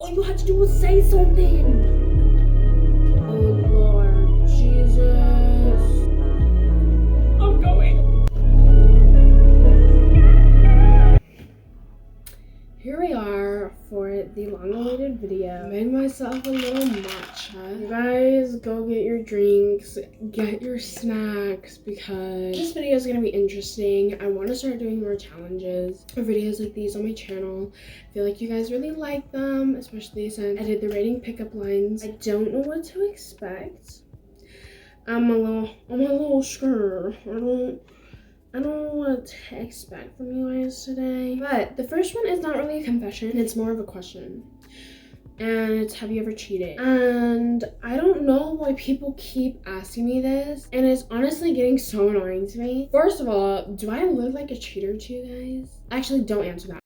All you had to do was say something. Oh Lord Jesus. I'm going. Here we are for the long-awaited video. I made myself a little matcha. You guys go get your drinks, get your snacks, because this video is gonna be interesting. I want to start doing more challenges or videos like these on my channel. I feel like you guys really like them, especially since I did the rating pickup lines. I don't know what to expect. I'm a little scared. I don't know what to expect from you guys today. But the first one is not really a confession. It's more of a question. And it's, have you ever cheated? And I don't know why people keep asking me this. And it's honestly getting so annoying to me. First of all, do I look like a cheater to you guys? Actually, don't answer that.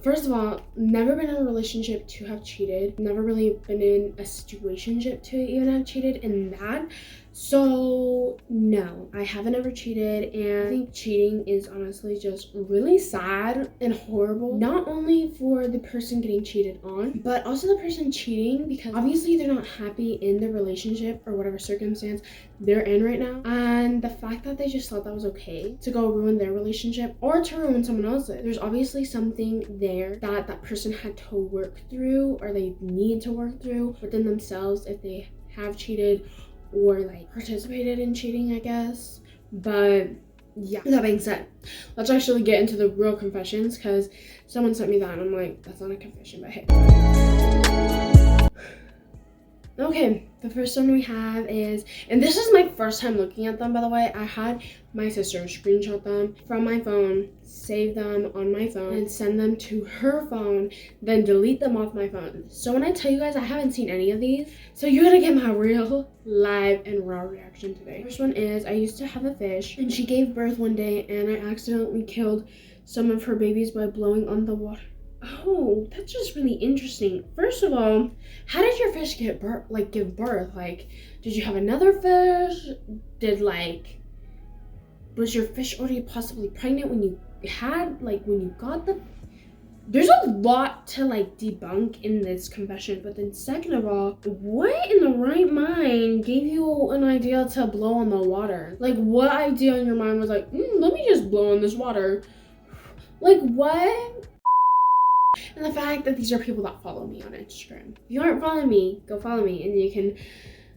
First of all, never been in a relationship to have cheated. Never really been in a situationship to even have cheated in that. So no, I haven't ever cheated, and I think cheating is honestly just really sad and horrible. Not only for the person getting cheated on, but also the person cheating, because obviously they're not happy in the relationship or whatever circumstance they're in right now. And the fact that they just thought that was okay to go ruin their relationship or to ruin someone else's. There's obviously something there that that person had to work through, or they need to work through within themselves if they have cheated or like participated in cheating, I guess. But yeah, that being said, let's actually get into the real confessions, because someone sent me that and I'm like, that's not a confession, but hey. Okay, the first one we have is, and this is my first time looking at them, by the way. I had my sister screenshot them from my phone, save them on my phone, and send them to her phone, then delete them off my phone. So when I tell you guys, I haven't seen any of these, so you're gonna get my real, live, and raw reaction today. First one is, I used to have a fish, and she gave birth one day, and I accidentally killed some of her babies by blowing on the water. Oh, that's just really interesting. First of all, how did your fish give birth? Like, did you have another fish? Was your fish already possibly pregnant when you got the... There's a lot to like debunk in this confession. But then second of all, what in the right mind gave you an idea to blow on the water? Like, what idea in your mind was like, let me just blow on this water? Like, what? And the fact that these are people that follow me on Instagram. If you aren't following me, go follow me, and you can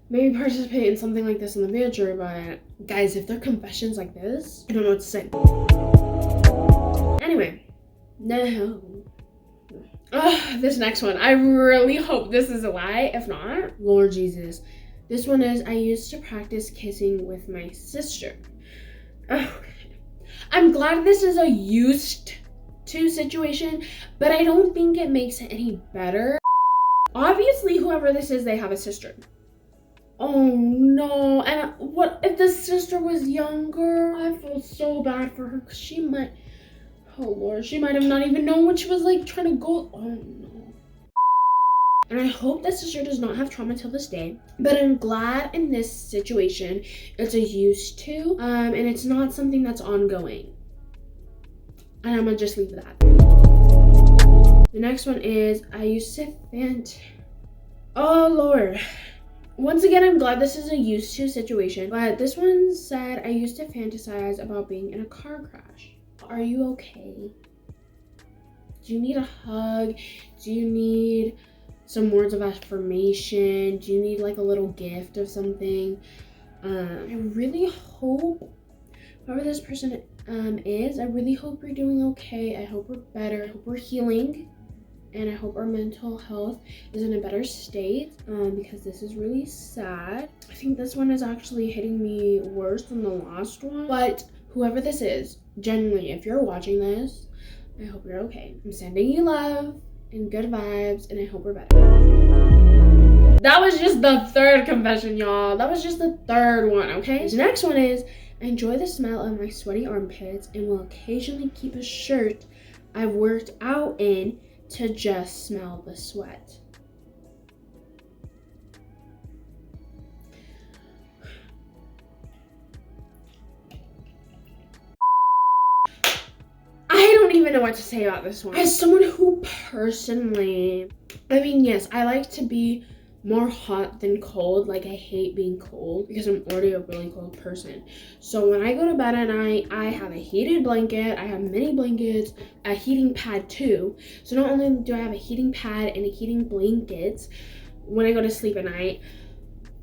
maybe participate in something like this in the future. But guys, if they're confessions like this, I don't know what to say. Anyway, no. This next one, I really hope this is a lie. If not, Lord Jesus. This one is, I used to practice kissing with my sister. Okay. I'm glad this is a used to situation, but I don't think it makes it any better. Obviously, whoever this is, they have a sister. Oh no, and what if the sister was younger? I feel so bad for her, because she might, oh Lord, she might have not even known when she was like trying to go. Oh no. And I hope that sister does not have trauma till this day, but I'm glad in this situation it's a used to, and it's not something that's ongoing. And I'm gonna just leave that. The next one is, I used to oh Lord. Once again, I'm glad this is a used to situation, but this one said, I used to fantasize about being in a car crash. Are you okay? Do you need a hug? Do you need some words of affirmation? Do you need like a little gift of something? I really hope, whoever this person is, I really hope you're doing okay. I hope we're better. I hope we're healing. And I hope our mental health is in a better state, because this is really sad. I think this one is actually hitting me worse than the last one. But whoever this is, genuinely, if you're watching this, I hope you're okay. I'm sending you love and good vibes, and I hope we're better. That was just the third confession, y'all. That was just the third one, okay? The next one is, I enjoy the smell of my sweaty armpits and will occasionally keep a shirt I've worked out in to just smell the sweat. I don't even know what to say about this one. As someone who personally I mean, yes, I like to be more hot than cold. Like, I hate being cold because I'm already a really cold person. So when I go to bed at night, I have a heated blanket, I have mini blankets, a heating pad too. So not only do I have a heating pad and a heating blanket when I go to sleep at night,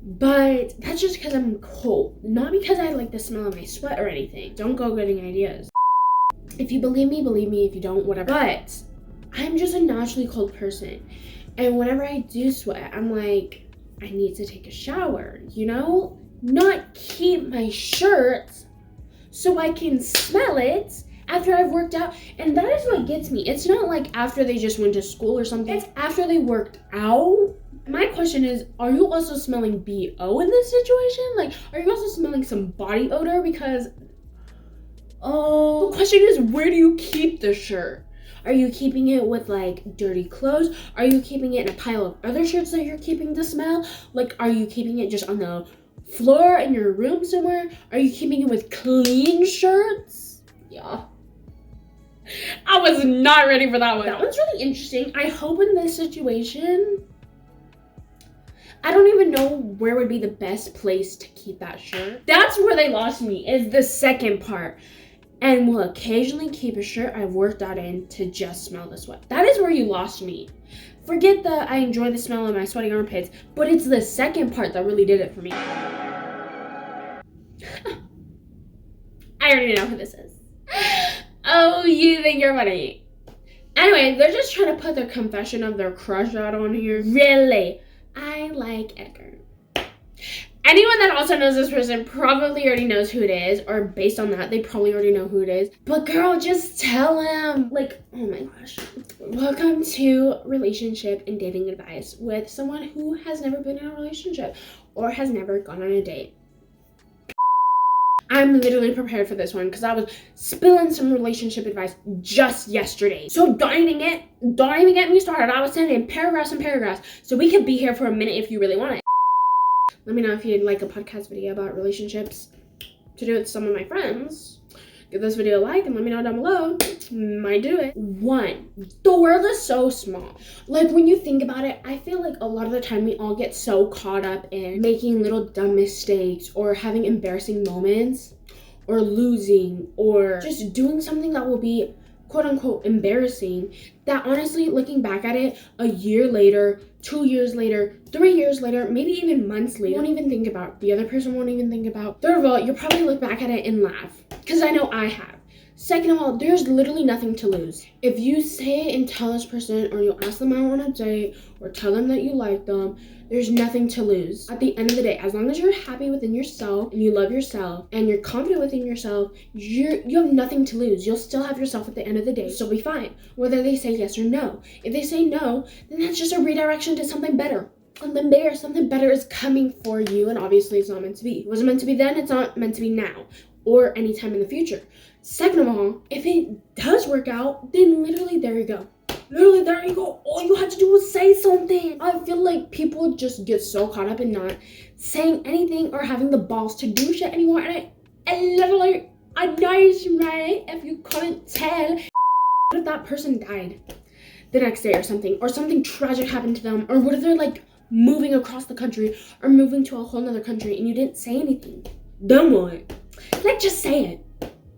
but that's just because I'm cold, not because I like the smell of my sweat or anything. Don't go getting ideas. If you believe me, believe me. If you don't, whatever. But I'm just a naturally cold person. And whenever I do sweat, I'm like, I need to take a shower, you know? Not keep my shirt so I can smell it after I've worked out. And that is what gets me. It's not like after they just went to school or something. It's after they worked out. My question is, are you also smelling BO in this situation? Like, are you also smelling some body odor? Because, the question is, where do you keep the shirt? Are you keeping it with like dirty clothes? Are you keeping it in a pile of other shirts that you're keeping the smell? Like, are you keeping it just on the floor in your room somewhere? Are you keeping it with clean shirts? Yeah. I was not ready for that one. That one's really interesting. I hope in this situation, I don't even know where would be the best place to keep that shirt. That's where they lost me, is the second part. And will occasionally keep a shirt I've worked out in to just smell the sweat. That is where you lost me. Forget the I enjoy the smell of my sweaty armpits, but it's the second part that really did it for me. I already know who this is. Oh, you think you're funny. Anyway, they're just trying to put their confession of their crush out on here. Really? I like Edgar. Anyone that also knows this person probably already knows who it is, or based on that, they probably already know who it is. But girl, just tell him. Like, oh my gosh. Welcome to relationship and dating advice with someone who has never been in a relationship or has never gone on a date. I'm literally prepared for this one because I was spilling some relationship advice just yesterday. So don't even get me started. I was sending paragraphs and paragraphs. So we could be here for a minute if you really want it. Let me know if you'd like a podcast video about relationships to do with some of my friends. Give this video a like and let me know down below. Might do it. 1, the world is so small. Like, when you think about it, I feel like a lot of the time we all get so caught up in making little dumb mistakes or having embarrassing moments or losing or just doing something that will be quote unquote embarrassing, that honestly, looking back at it a year later, 2 years later, 3 years later, maybe even months later, you won't even think about. The other person won't even think about. Third of all, you'll probably look back at it and laugh, because I know I have. Second of all, there's literally nothing to lose. If you say and tell this person, or you ask them out on a date, or tell them that you like them, there's nothing to lose. At the end of the day, as long as you're happy within yourself, and you love yourself, and you're confident within yourself, you have nothing to lose. You'll still have yourself at the end of the day. You'll still be fine, whether they say yes or no. If they say no, then that's just a redirection to something better. Something bigger, something better is coming for you, and obviously it's not meant to be. It wasn't meant to be then, it's not meant to be now, or anytime in the future. Second of all, if it does work out, then literally there you go. Literally, there you go. All you had to do was say something. I feel like people just get so caught up in not saying anything or having the balls to do shit anymore. And I literally, I know, right? If you couldn't tell, what if that person died the next day or something tragic happened to them, or what if they're like moving across the country or moving to a whole nother country and you didn't say anything? Then what? Like, just say it.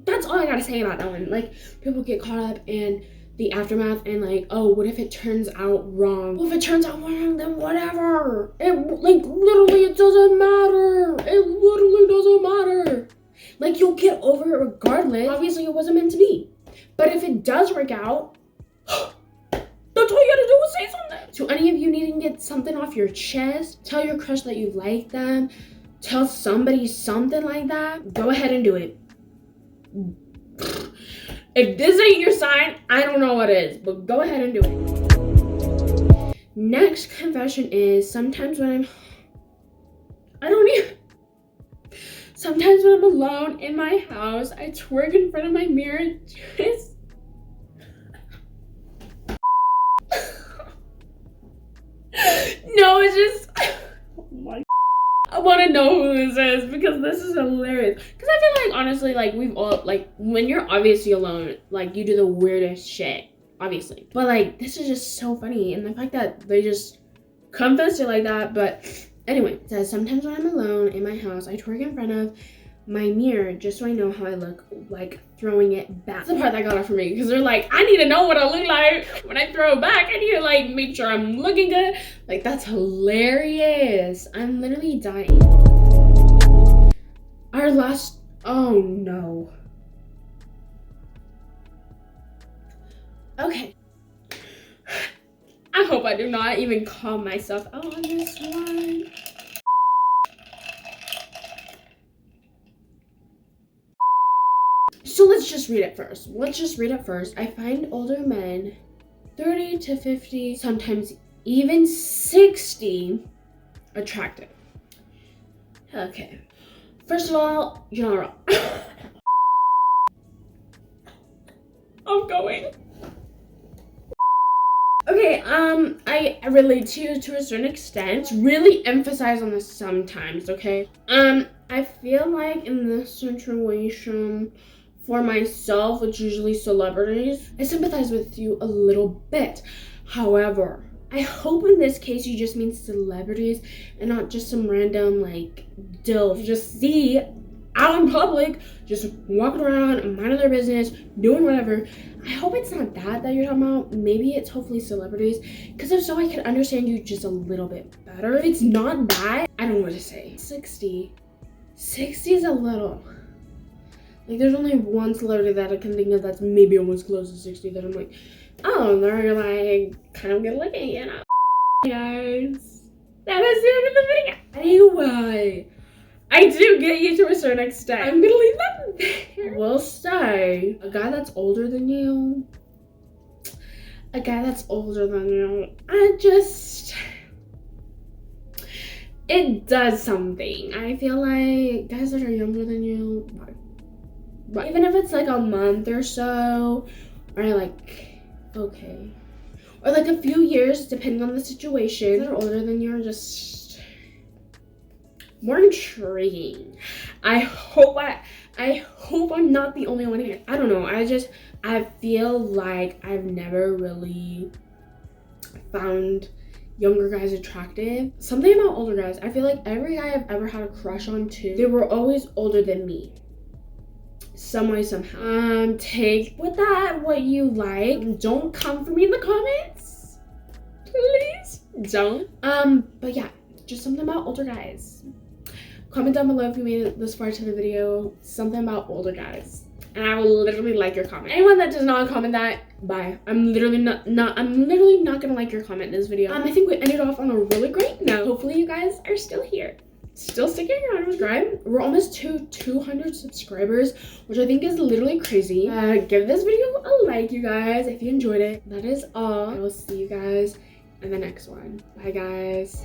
That's all I gotta say about that one. Like, people get caught up in the aftermath and like, oh, what if it turns out wrong? Well, if it turns out wrong, then whatever. Literally, it doesn't matter. It literally doesn't matter. Like, you'll get over it regardless. Obviously, it wasn't meant to be. But if it does work out, that's all you gotta do is say something. To any of you needing to get something off your chest, tell your crush that you like them, tell somebody something like that, go ahead and do it. If this ain't your sign, I don't know what is, but go ahead and do it. Next confession is sometimes when I'm alone in my house, I twerk in front of my mirror just no, it's just oh my, I want to know who this is because this is hilarious. Because I feel like, honestly, like, we've all, like, when you're obviously alone, like, you do the weirdest shit. obviously. But like, this is just so funny. And the fact that they just confessed it like that. But anyway, it says, sometimes when I'm alone in my house, I twerk in front of my mirror just so I know how I look, like throwing it back. That's the part that got off for me, because they're like, I need to know what I look like when I throw it back. I need to like make sure I'm looking good. Like, that's hilarious. I'm literally dying. Our last, oh no. Okay. I hope I do not even call myself out on this one. So let's just read it first. I find older men, 30 to 50, sometimes even 60, attractive. Okay. First of all, you're not wrong. I'm going. Okay, I relate to you to a certain extent. Really emphasize on this sometimes, okay? I feel like in this situation, for myself, which usually celebrities, I sympathize with you a little bit. However, I hope in this case you just mean celebrities and not just some random like dilf you just see out in public, just walking around, minding their business, doing whatever. I hope it's not that you're talking about. Maybe it's hopefully celebrities, because if so, I could understand you just a little bit better. If it's not that, I don't know what to say. 60 is a little. Like, there's only one celebrity that I can think of that's maybe almost close to 60 that I'm like, oh, they're like kind of good looking, you know? Guys, that was the end of the video. Anyway, I do get you to a certain extent. I'm gonna leave that there. We'll say a guy that's older than you, it does something. I feel like guys that are younger than you, but even if it's like a month or so, or like, okay, or like a few years, depending on the situation, that are older than you are just more intriguing. I hope I'm not the only one here. I don't know. I feel like I've never really found younger guys attractive. Something about older guys. I feel like every guy I've ever had a crush on too, they were always older than me. Some way, somehow. Take with that what you like. Don't come for me in the comments. Please don't. But yeah, just something about older guys. Comment down below if you made it this far to the video. Something about older guys. And I will literally like your comment. Anyone that does not comment that, bye. I'm literally not gonna like your comment in this video. I think we ended off on a really great note. Hopefully you guys are still here. Still sticking around and subscribe. We're almost to 200 subscribers, which I think is literally crazy. Give this video a like, you guys, if you enjoyed it. That is all. I will see you guys in the next one. Bye, guys.